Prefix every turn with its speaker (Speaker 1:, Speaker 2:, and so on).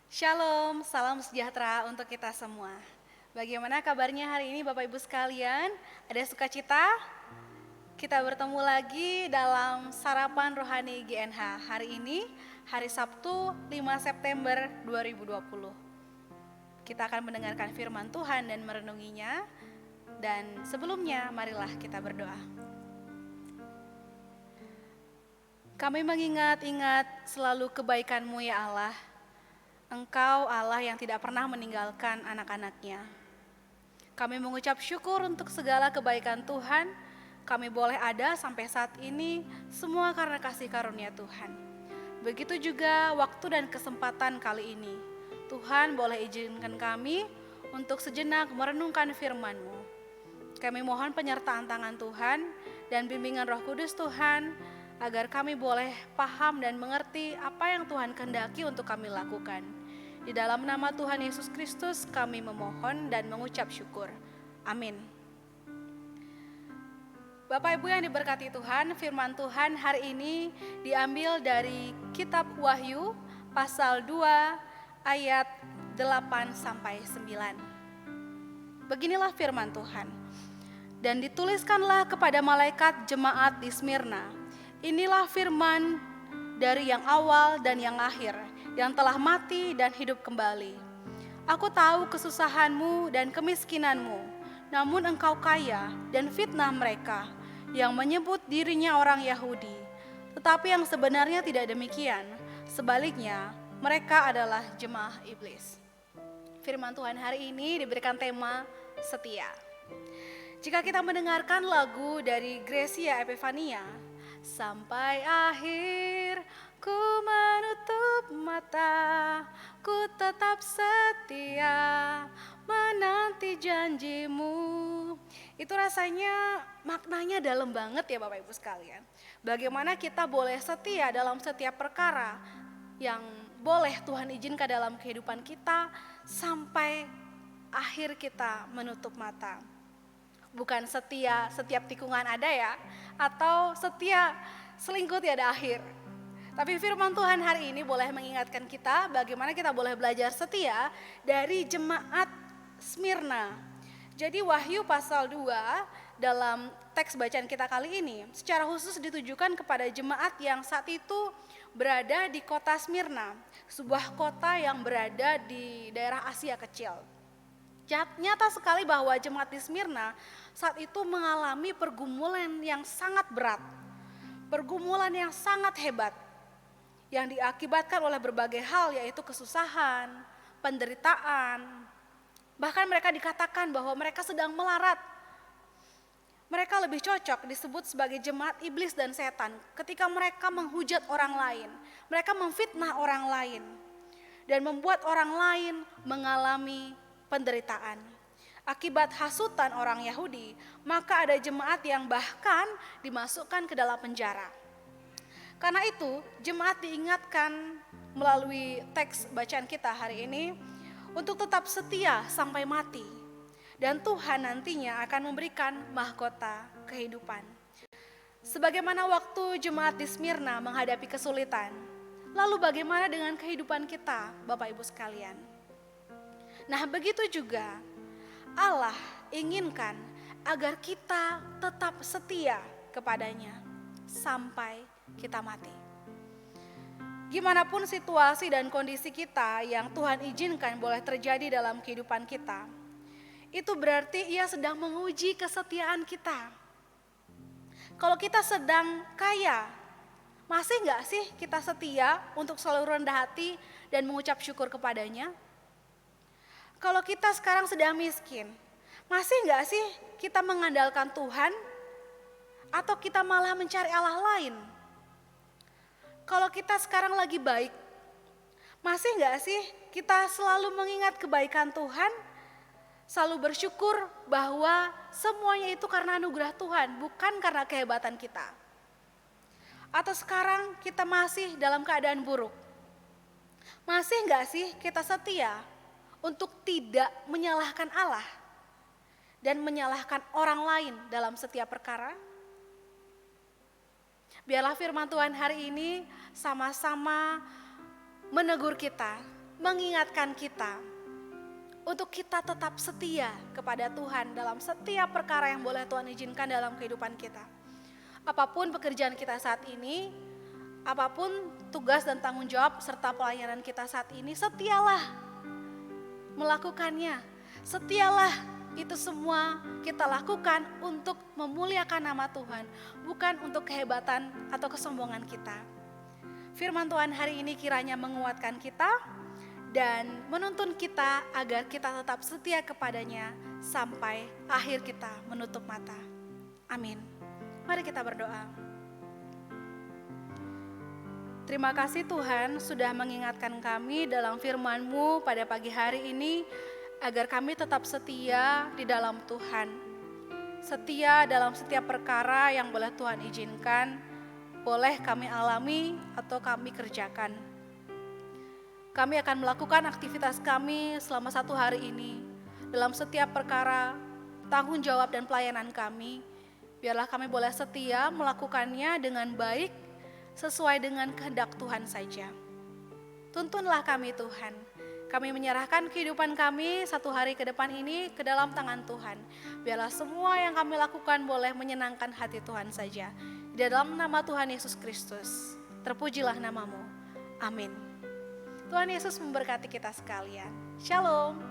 Speaker 1: Shalom, salam sejahtera untuk kita semua. Bagaimana kabarnya hari ini Bapak Ibu sekalian? Ada sukacita? Kita bertemu lagi dalam Sarapan Rohani GNH. Hari ini, hari Sabtu 5 September 2020. Kita akan mendengarkan firman Tuhan dan merenunginya. Dan sebelumnya, marilah kita berdoa. Kami mengingat-ingat selalu kebaikan-Mu ya Allah. Engkau Allah yang tidak pernah meninggalkan anak-anak-Nya. Kami mengucap syukur untuk segala kebaikan Tuhan. Kami boleh ada sampai saat ini semua karena kasih karunia Tuhan. Begitu juga waktu dan kesempatan kali ini. Tuhan boleh izinkan kami untuk sejenak merenungkan firman-Mu. Kami mohon penyertaan tangan Tuhan dan bimbingan Roh Kudus Tuhan, agar kami boleh paham dan mengerti apa yang Tuhan kehendaki untuk kami lakukan. Di dalam nama Tuhan Yesus Kristus kami memohon dan mengucap syukur. Amin. Bapak Ibu yang diberkati Tuhan, firman Tuhan hari ini diambil dari kitab Wahyu pasal 2 ayat 8-9. Beginilah firman Tuhan. Dan dituliskanlah kepada malaikat jemaat di Smyrna. Inilah firman dari yang awal dan yang akhir, yang telah mati dan hidup kembali. Aku tahu kesusahanmu dan kemiskinanmu, namun engkau kaya, dan fitnah mereka yang menyebut dirinya orang Yahudi, tetapi yang sebenarnya tidak demikian. Sebaliknya, mereka adalah jemaah iblis. Firman Tuhan hari ini diberikan tema setia. Jika kita mendengarkan lagu dari Gracia Epifania, sampai akhir ku menutup mata, ku tetap setia menanti janjimu. Itu rasanya maknanya dalam banget ya Bapak Ibu sekalian. Bagaimana kita boleh setia dalam setiap perkara yang boleh Tuhan izinkan dalam kehidupan kita sampai akhir kita menutup mata. Bukan setia setiap tikungan ada ya, atau setia selingkuh tiada akhir. Tapi firman Tuhan hari ini boleh mengingatkan kita bagaimana kita boleh belajar setia dari jemaat Smyrna. Jadi Wahyu pasal 2 dalam teks bacaan kita kali ini secara khusus ditujukan kepada jemaat yang saat itu berada di kota Smyrna, sebuah kota yang berada di daerah Asia Kecil. Nyata sekali bahwa jemaat di Smyrna saat itu mengalami pergumulan yang sangat berat, pergumulan yang sangat hebat, yang diakibatkan oleh berbagai hal, yaitu kesusahan, penderitaan. Bahkan mereka dikatakan bahwa mereka sedang melarat. Mereka lebih cocok disebut sebagai jemaat iblis dan setan ketika mereka menghujat orang lain, mereka memfitnah orang lain, dan membuat orang lain mengalami penderitaan. Akibat hasutan orang Yahudi, maka ada jemaat yang bahkan dimasukkan ke dalam penjara. Karena itu, jemaat diingatkan melalui teks bacaan kita hari ini untuk tetap setia sampai mati. Dan Tuhan nantinya akan memberikan mahkota kehidupan. Sebagaimana waktu jemaat di Smyrna menghadapi kesulitan, lalu bagaimana dengan kehidupan kita, Bapak Ibu sekalian? Nah, begitu juga Allah inginkan agar kita tetap setia kepadanya sampai kita mati. Gimana pun situasi dan kondisi kita yang Tuhan izinkan boleh terjadi dalam kehidupan kita, itu berarti Ia sedang menguji kesetiaan kita. Kalau kita sedang kaya, masih gak sih kita setia untuk selalu rendah hati dan mengucap syukur kepadanya? Kalau kita sekarang sedang miskin, masih gak sih kita mengandalkan Tuhan? Atau kita malah mencari Allah lain? Kalau kita sekarang lagi baik, masih gak sih kita selalu mengingat kebaikan Tuhan? Selalu bersyukur bahwa semuanya itu karena anugerah Tuhan, bukan karena kehebatan kita. Atau sekarang kita masih dalam keadaan buruk? Masih gak sih kita setia untuk tidak menyalahkan Allah dan menyalahkan orang lain dalam setiap perkara? Biarlah firman Tuhan hari ini sama-sama menegur kita, mengingatkan kita untuk kita tetap setia kepada Tuhan dalam setiap perkara yang boleh Tuhan izinkan dalam kehidupan kita. Apapun pekerjaan kita saat ini, apapun tugas dan tanggung jawab serta pelayanan kita saat ini, setialah melakukannya. Setialah itu semua kita lakukan untuk memuliakan nama Tuhan, bukan untuk kehebatan atau kesombongan kita. Firman Tuhan hari ini kiranya menguatkan kita dan menuntun kita agar kita tetap setia kepadanya sampai akhir kita menutup mata. Amin. Mari kita berdoa. Terima kasih Tuhan sudah mengingatkan kami dalam firman-Mu pada pagi hari ini agar kami tetap setia di dalam Tuhan. Setia dalam setiap perkara yang boleh Tuhan izinkan, boleh kami alami atau kami kerjakan. Kami akan melakukan aktivitas kami selama 1 hari ini dalam setiap perkara, tanggung jawab dan pelayanan kami. Biarlah kami boleh setia melakukannya dengan baik sesuai dengan kehendak Tuhan saja. Tuntunlah kami Tuhan. Kami menyerahkan kehidupan kami 1 hari ke depan ini ke dalam tangan Tuhan. Biarlah semua yang kami lakukan boleh menyenangkan hati Tuhan saja. Di dalam nama Tuhan Yesus Kristus. Terpujilah nama-Mu. Amin. Tuhan Yesus memberkati kita sekalian. Shalom.